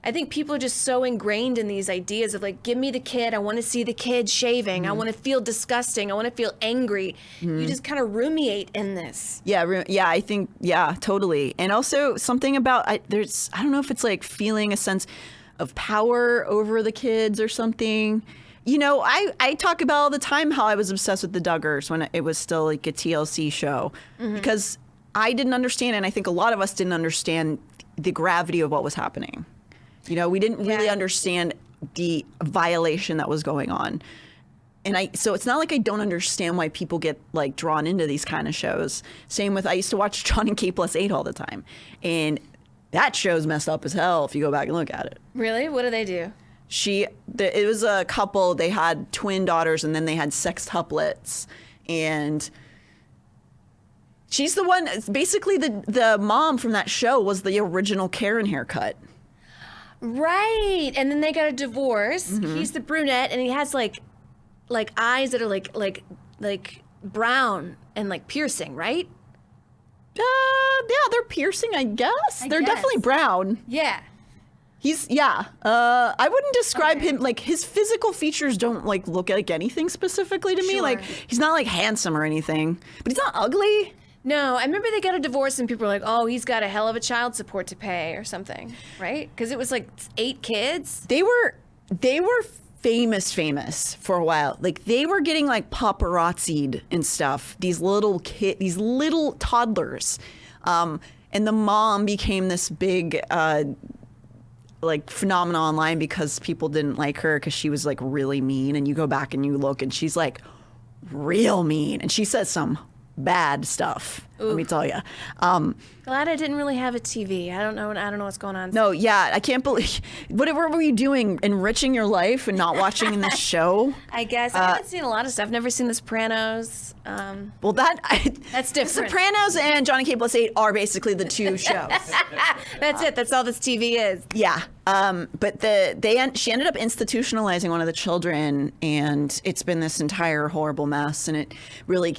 I think people are just so ingrained in these ideas of like, give me the kid. I want to see the kid shaving. I want to feel disgusting. I want to feel angry. You just kind of ruminate in this. Yeah, I think, totally. And also something about, I don't know if it's like feeling a sense of power over the kids or something. You know, I talk about all the time how I was obsessed with the Duggars when it was still like a TLC show because I didn't understand, and I think a lot of us didn't understand the gravity of what was happening. You know, we didn't really understand the violation that was going on. And so it's not like I don't understand why people get like drawn into these kind of shows. Same with, I used to watch John and K+8 all the time. And that show's messed up as hell if you go back and look at it. Really? What do they do? It was a couple, they had twin daughters and then they had sextuplets. And she's the one, basically the mom from that show was the original Karen haircut. Right. And then they got a divorce. He's the brunette and he has like eyes that are like brown and like piercing, right? Yeah, they're piercing, I guess. They're definitely brown. Yeah. I wouldn't describe him, like, his physical features don't, like, look like anything specifically to me. Sure. Like, he's not, like, handsome or anything. But he's not ugly. No, I remember they got a divorce and people were like, oh, he's got a hell of a child support to pay or something, right? Because it was, like, 8 kids. They were famous for a while. Like, they were getting, like, paparazzi'd and stuff. These little toddlers. And the mom became this big, like, phenomenon online because people didn't like her because she was, like, really mean. And you go back and you look and she's, like, real mean. And she says some bad stuff. Let me tell you. Glad I didn't really have a TV. I don't know what's going on. No, yeah, I can't believe. Whatever were you doing? Enriching your life and not watching this show? I guess I haven't seen a lot of stuff. Never seen The Sopranos. Well, that's different. Sopranos and Johnny K+8 are basically the two shows. That's it. That's all this TV is. Yeah. But she ended up institutionalizing one of the children, and it's been this entire horrible mess. And it really,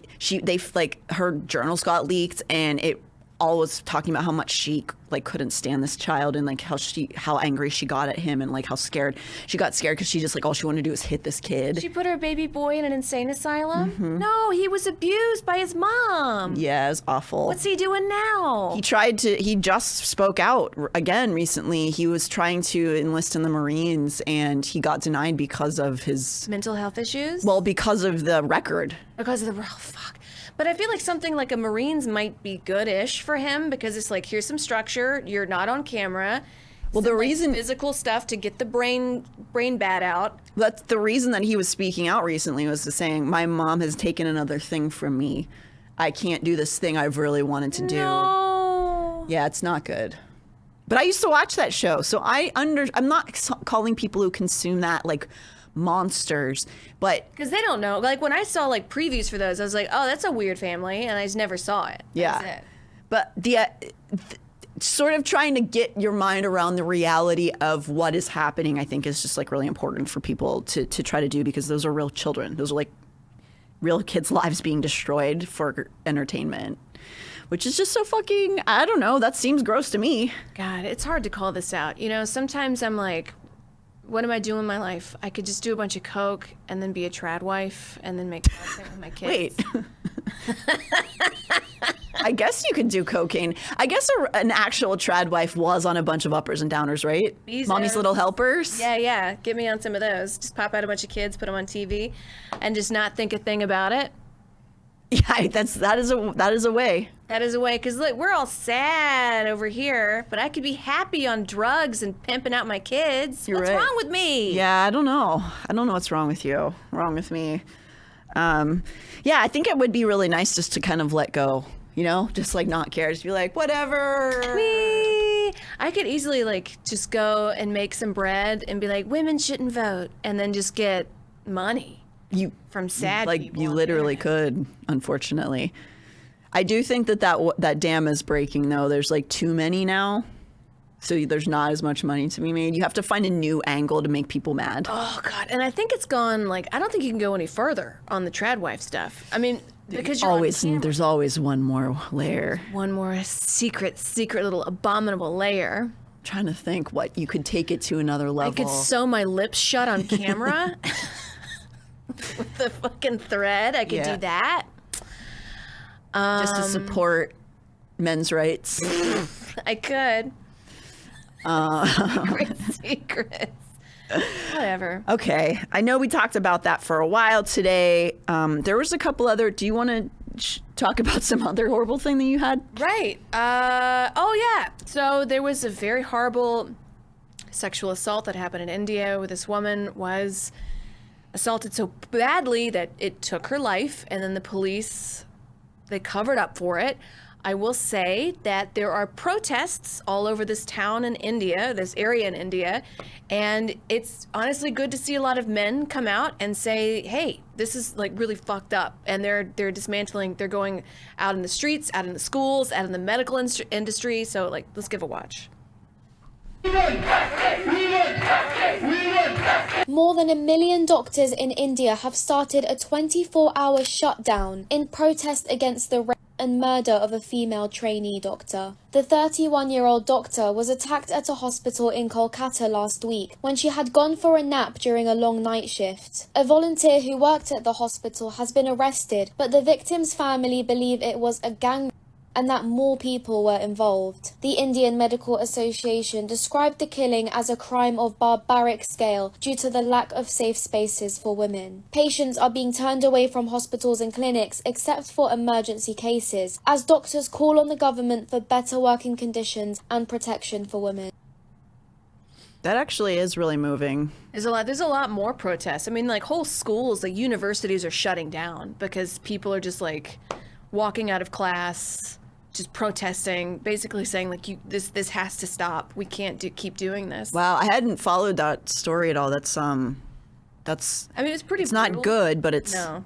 her journals got leaked, and it all was talking about how much she like couldn't stand this child, and like how angry she got at him, and like how scared she got because she just like all she wanted to do was hit this kid. She put her baby boy in an insane asylum. No, he was abused by his mom. Yeah, it was awful. What's he doing now? He just spoke out again recently. He was trying to enlist in the Marines, and he got denied because of his mental health issues. Well, because of the record. Because of the fuck. But I feel like something like a Marines might be good-ish for him because it's like, here's some structure. You're not on camera. Well, the reason physical stuff to get the brain bat out. That's the reason that he was speaking out recently, was to saying, my mom has taken another thing from me. I can't do this thing I've really wanted to do. No. Yeah, it's not good. But I used to watch that show, so I'm not calling people who consume that like monsters, but because they don't know. Like when I saw like previews for those, I was like, oh, that's a weird family, and I just never saw it. Yeah. That's it. But sort of trying to get your mind around the reality of what is happening, I think, is just like really important for people to try to do, because those are real children. Those are like real kids' lives being destroyed for entertainment, which is just so fucking, I don't know, that seems gross to me. God, it's hard to call this out. You know, sometimes I'm like, what am I doing in my life? I could just do a bunch of coke and then be a trad wife and then make content with my kids. Wait. I guess you could do cocaine. I guess an actual trad wife was on a bunch of uppers and downers, right? Mommy's Little Helpers? Yeah. Get me on some of those. Just pop out a bunch of kids, put them on TV, and just not think a thing about it. Yeah, that is a way. That is a way, because look, we're all sad over here, but I could be happy on drugs and pimping out my kids. What's right. wrong with me? Yeah, I don't know. I don't know what's wrong with you. Wrong with me. Yeah, I think it would be really nice just to kind of let go, you know, just like not care, just be like, whatever. Whee! I could easily like just go and make some bread and be like, women shouldn't vote, and then just get money from sad people. You on the literally internet. could, unfortunately. I do think that dam is breaking, though. There's like too many now. So there's not as much money to be made. You have to find a new angle to make people mad. Oh, God. And I think it's gone, like, I don't think you can go any further on the trad wife stuff. I mean, because you're always, on camera. there's always one more layer. One more secret little abominable layer. I'm trying to think what you could take it to another level. I could sew my lips shut on camera with the fucking thread. I could do that. Just to support men's rights. I could. Secrets. Whatever. Okay. I know we talked about that for a while today. There was a couple other. Do you want to talk about some other horrible thing that you had? Right. Oh, yeah. So there was a very horrible sexual assault that happened in India where this woman was assaulted so badly that it took her life, and then the police, they covered up for it. I will say that there are protests all over this town in India, this area in India, and it's honestly good to see a lot of men come out and say, hey, this is like really fucked up. And they're dismantling, they're going out in the streets, out in the schools, out in the medical industry. So like, let's give a watch. More than 1 million doctors in India have started a 24-hour shutdown in protest against the rape and murder of a female trainee doctor. The 31-year-old doctor was attacked at a hospital in Kolkata last week when she had gone for a nap during a long night shift. A volunteer who worked at the hospital has been arrested, but the victim's family believe it was a gang and that more people were involved. The Indian Medical Association described the killing as a crime of barbaric scale due to the lack of safe spaces for women. Patients are being turned away from hospitals and clinics except for emergency cases, as doctors call on the government for better working conditions and protection for women. That actually is really moving. There's a lot more protests. I mean, like whole schools, like universities are shutting down because people are just like walking out of class, just protesting, basically saying like, this has to stop. We can't keep doing this. Wow, I hadn't followed that story at all. That's I mean, it's pretty. It's not good, but it's. No.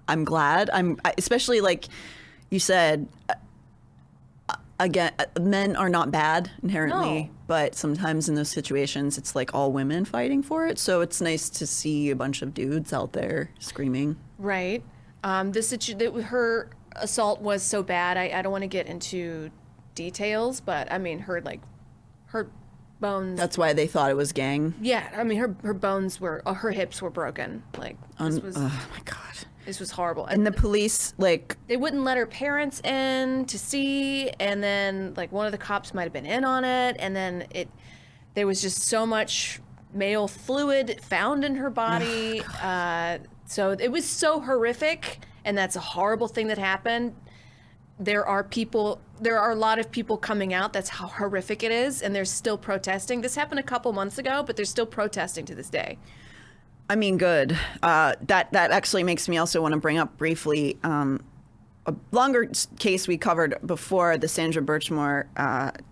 I'm glad. Especially like you said. Again, men are not bad inherently, No. but sometimes in those situations, it's like all women fighting for it. So it's nice to see a bunch of dudes out there screaming. Right. Her assault was so bad. I don't want to get into details, but I mean, her bones. That's why they thought it was gang. Yeah, I mean, her bones were, her hips were broken. Like this was. Oh my god. This was horrible. And the police, like, they wouldn't let her parents in to see, and then like one of the cops might have been in on it, and then there was just so much male fluid found in her body. So it was so horrific, and that's a horrible thing that happened. There are a lot of people coming out. That's how horrific it is, and they're still protesting. This happened a couple months ago, but they're still protesting to this day. I mean, good. That actually makes me also want to bring up briefly a longer case we covered before, the Sandra Birchmore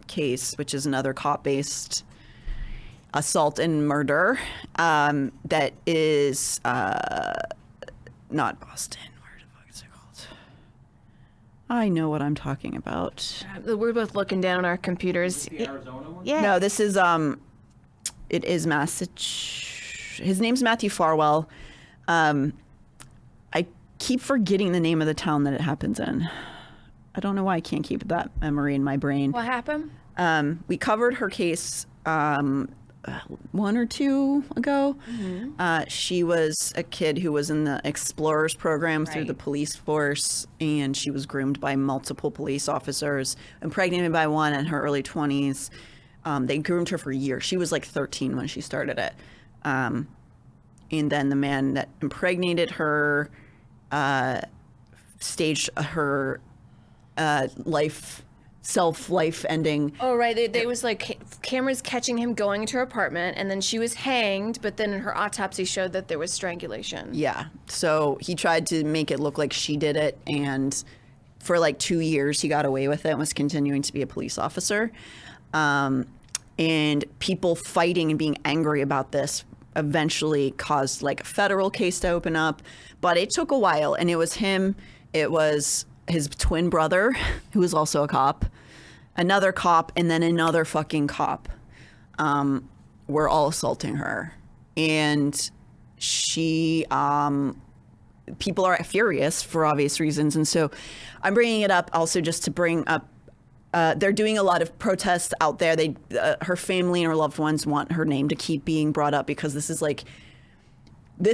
case, which is another cop-based assault and murder that is not Boston. Where the fuck is it called? I know what I'm talking about. We're both looking down on our computers. The Arizona one? Yeah. No, this is it is Massachusetts. His name's Matthew Farwell. I keep forgetting the name of the town that it happens in. I don't know why I can't keep that memory in my brain. What happened? We covered her case 1 or 2 ago. Mm-hmm. She was a kid who was in the Explorers program through Right. the police force, and she was groomed by multiple police officers, impregnated by one in her early 20s. They groomed her for years. She was like 13 when she started it. And then the man that impregnated her staged her life ending. Oh, right. They was like cameras catching him going into her apartment, and then she was hanged, but then her autopsy showed that there was strangulation. Yeah. So he tried to make it look like she did it, and for like 2 years he got away with it and was continuing to be a police officer. And people fighting and being angry about this eventually caused like a federal case to open up, but it took a while. And it was him, it was his twin brother, who was also a cop, another cop, and then another fucking cop, were all assaulting her. And she, people are furious for obvious reasons. And so I'm bringing it up also just to bring up, they're doing a lot of protests out there. Her family and her loved ones want her name to keep being brought up, because this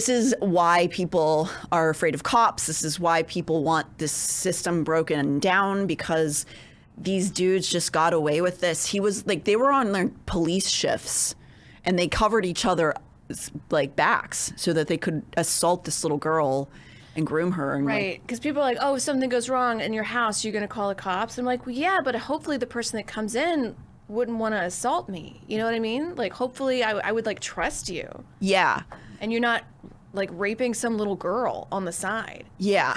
is why people are afraid of cops. This is why people want this system broken down, because these dudes just got away with this. He was like, they were on their police shifts and they covered each other like backs so that they could assault this little girl and groom her. And right. Because people are like, oh, if something goes wrong in your house, you're going to call the cops. I'm like, well, yeah, but hopefully the person that comes in wouldn't want to assault me. You know what I mean? Like, hopefully I would like trust you. Yeah. And you're not like raping some little girl on the side. Yeah.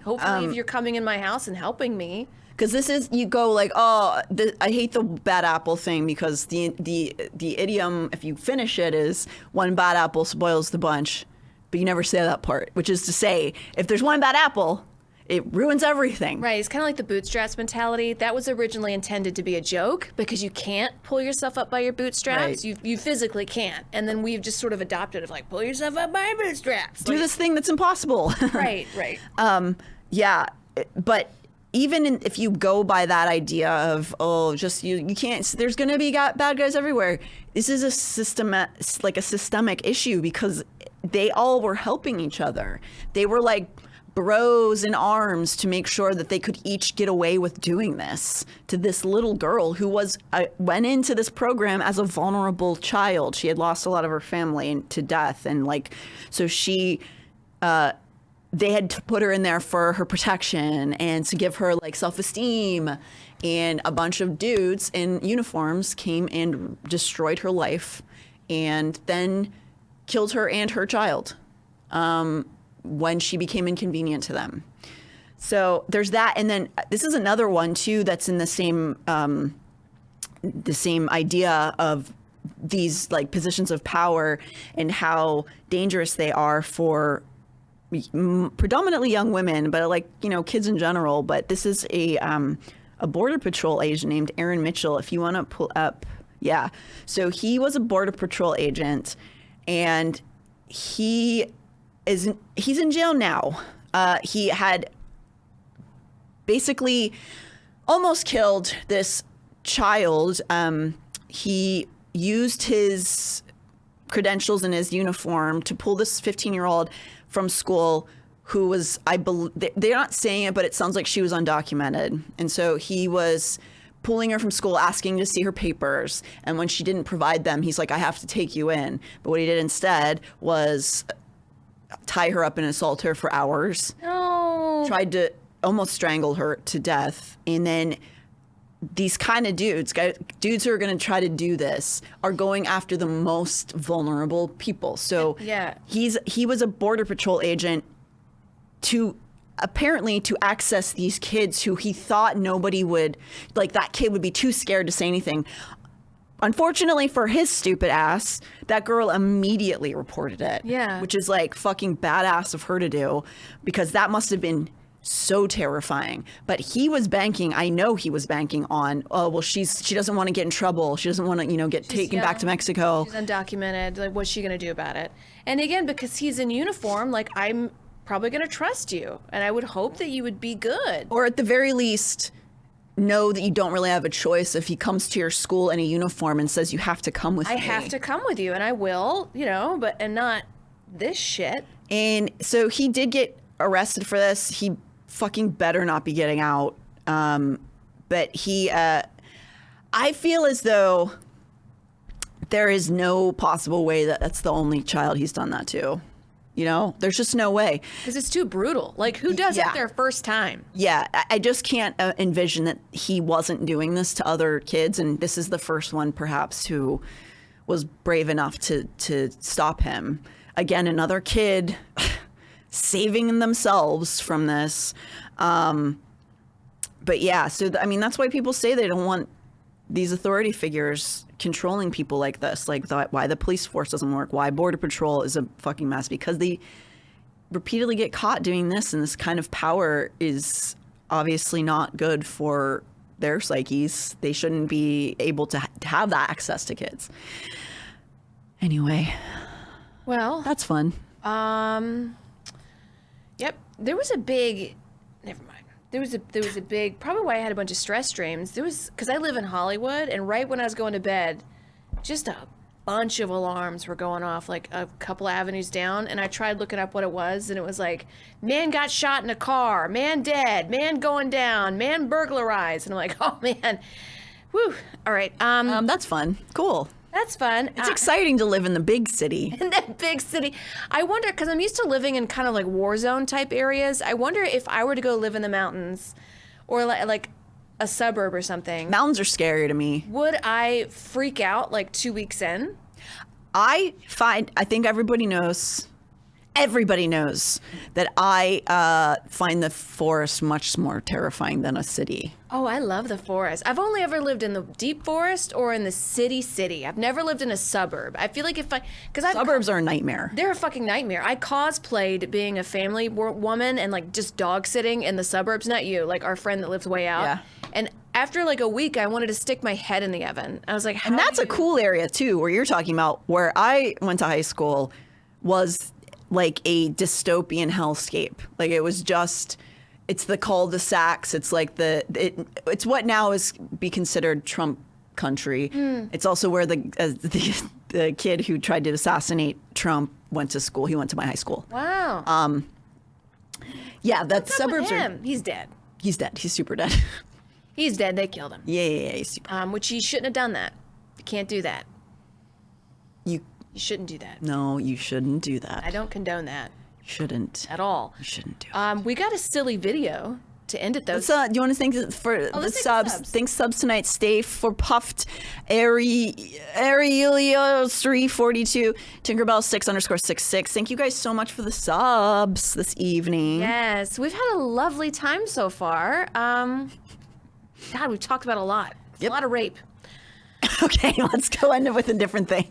Hopefully if you're coming in my house and helping me. Because this is, you go like, oh, I hate the bad apple thing, because the idiom, if you finish it, is one bad apple spoils the bunch. But you never say that part, which is to say, if there's one bad apple, it ruins everything. Right. It's kind of like the bootstraps mentality. That was originally intended to be a joke, because you can't pull yourself up by your bootstraps. Right. You physically can't. And then we've just sort of adopted it, like, pull yourself up by your bootstraps. Do this thing that's impossible. Right. Yeah. But even if you go by that idea of, oh, just you can't, there's going to be bad guys everywhere. This is a systemic issue, because they all were helping each other. They were like bros in arms to make sure that they could each get away with doing this to this little girl who went into this program as a vulnerable child. She had lost a lot of her family to death. And like, so they had to put her in there for her protection and to give her like self-esteem. And a bunch of dudes in uniforms came and destroyed her life and then killed her and her child when she became inconvenient to them. So there's that. And then this is another one too that's in the same idea of these like positions of power and how dangerous they are for predominantly young women, but like, you know, kids in general. But this is a Border Patrol agent named Aaron Mitchell. If you want to pull up, yeah. So he was a Border Patrol agent, and he's in jail now. He had basically almost killed this child. He used his credentials and his uniform to pull this 15-year-old from school who was, I believe, they're not saying it, but it sounds like she was undocumented. And so he was pulling her from school, asking to see her papers. And when she didn't provide them, he's like, I have to take you in. But what he did instead was tie her up and assault her for hours. No. Tried to almost strangle her to death. And then these kind of dudes who are going to try to do this are going after the most vulnerable people. So yeah, he was a Border Patrol agent to access these kids who he thought nobody would, like that kid would be too scared to say anything. Unfortunately for his stupid ass, that girl immediately reported it. Yeah. Which is like fucking badass of her to do, because that must have been so terrifying. But he was banking, I know he was banking on, oh, well, she doesn't want to get in trouble. She doesn't want to, get taken back to Mexico. She's undocumented. Like, what's she going to do about it? And again, because he's in uniform, like, I'm probably going to trust you. And I would hope that you would be good. Or at the very least, know that you don't really have a choice if he comes to your school in a uniform and says, you have to come with me. I have to come with you, and I will, and not this shit. And so he did get arrested for this. He fucking better not be getting out. But he, I feel as though there is no possible way that that's the only child he's done that to. You know, there's just no way. Because it's too brutal. Like, who does it their first time? Yeah, I just can't envision that he wasn't doing this to other kids. And this is the first one, perhaps, who was brave enough to stop him. Again, another kid saving themselves from this. But yeah, so I mean, that's why people say they don't want these authority figures controlling people like this, like why the police force doesn't work, why Border Patrol is a fucking mess, because they repeatedly get caught doing this, and this kind of power is obviously not good for their psyches. They shouldn't be able to have that access to kids. Anyway, Well, that's fun. Yep. There was a big, never mind. There was a big, probably why I had a bunch of stress dreams. There was, because I live in Hollywood, and right when I was going to bed, just a bunch of alarms were going off, like a couple avenues down, and I tried looking up what it was, and it was like, man got shot in a car, man dead, man going down, man burglarized, and I'm like, oh man, whew. All right. That's fun. Cool. That's fun. It's exciting to live in the big city. In that big city. I wonder, because I'm used to living in kind of like war zone type areas. I wonder if I were to go live in the mountains or like a suburb or something. Mountains are scary to me. Would I freak out like 2 weeks in? I think everybody knows that I find the forest much more terrifying than a city. Oh, I love the forest. I've only ever lived in the deep forest or in the city. I've never lived in a suburb. I feel like Suburbs are a nightmare. They're a fucking nightmare. I cosplayed being a family woman and like just dog sitting in the suburbs. Not you, like our friend that lives way out. Yeah. And after like a week, I wanted to stick my head in the oven. I was like, And that's a cool area too, where you're talking about. Where I went to high school was like a dystopian hellscape. Like it was just, it's the cul-de-sacs. It's like it's what now is be considered Trump country. It's also where the kid who tried to assassinate Trump went to school. He went to my high school. Wow. Yeah, that suburbs are. He's dead. He's dead. He's super dead. He's dead. They killed him. Yeah, he's super. Which he shouldn't have done that. You can't do that. You shouldn't do that. No, you shouldn't do that. I don't condone that. You shouldn't. At all. You shouldn't do it. We got a silly video to end it though. Do you want to thank for the let's subs? thank the subs. Thanks subs tonight. Stay for Puffed, Arielio342, Tinkerbell 6_66. Thank you guys so much for the subs this evening. Yes, we've had a lovely time so far. God, we've talked about a lot. It's a lot of rape. Okay, let's go end it with a different thing.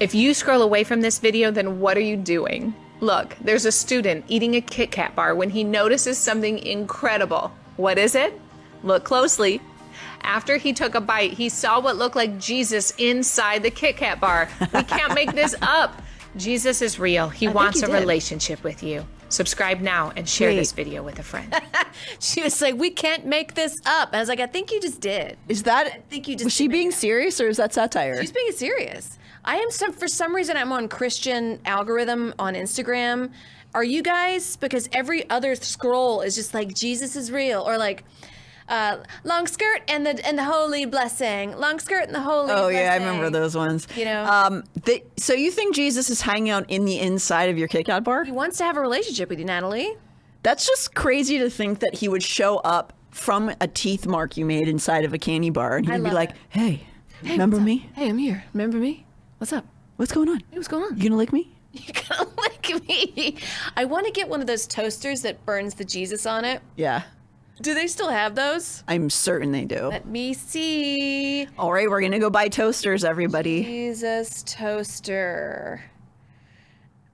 If you scroll away from this video, then what are you doing? Look, there's a student eating a Kit Kat bar when he notices something incredible. What is it? Look closely. After he took a bite, he saw what looked like Jesus inside the Kit Kat bar. We can't make this up. Jesus is real. He wants a relationship with you. Subscribe now and share this video with a friend. She was like, we can't make this up. I was like, I think you just did. Is that? I think you just Was she being serious or is that satire? She's being serious. I am for some reason I'm on Christian algorithm on Instagram. Are you guys? Because every other scroll is just like Jesus is real or like long skirt and the holy blessing. Long skirt and the holy blessing. Oh yeah, I remember those ones. You know. So you think Jesus is hanging out in the inside of your Kit Kat bar? He wants to have a relationship with you, Natalie. That's just crazy to think that he would show up from a teeth mark you made inside of a candy bar and he'd be like, hey, remember me? Hey, I'm here. Remember me? What's up? What's going on? Hey, what's going on? You gonna lick me? You're gonna lick me. I want to get one of those toasters that burns the Jesus on it. Yeah. Do they still have those? I'm certain they do. Let me see. All right, we're gonna go buy toasters, everybody. Jesus toaster.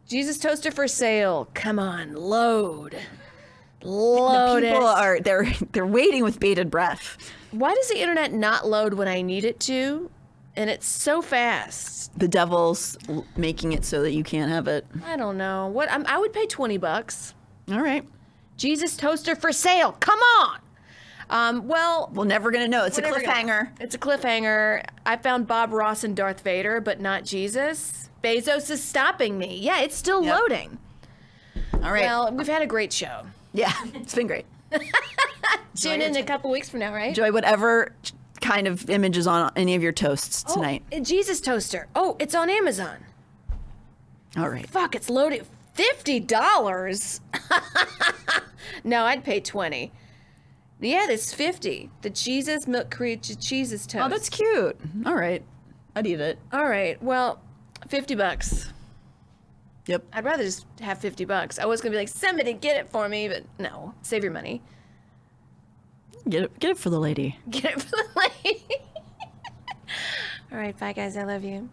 Jesus toaster for sale. Come on, load. Load The people it. they're waiting with bated breath. Why does the internet not load when I need it to? And it's so fast. The devil's making it so that you can't have it. I don't know. What I would pay $20. All right. Jesus toaster for sale. Come on. Well, We're never gonna know. It's a we're never gonna- cliffhanger. It's a cliffhanger. I found Bob Ross and Darth Vader, but not Jesus. Bezos is stopping me. Yeah, it's still Yep. loading. All right. Well, we've had a great show. Yeah, it's been great. Tune in a couple weeks from now, right? Enjoy whatever kind of images on any of your toasts tonight. Oh, a Jesus toaster. Oh, it's on Amazon. All right. Fuck, it's loaded. $50? No, I'd pay 20. Yeah, that's 50. The cheeses, milk creature, cheeses toast. Oh, that's cute. All right. I'd eat it. All right, well, $50. Yep. I'd rather just have $50. I was gonna be like, somebody get it for me, but no, save your money. Get it for the lady. Get it for the lady. All right, bye guys, I love you.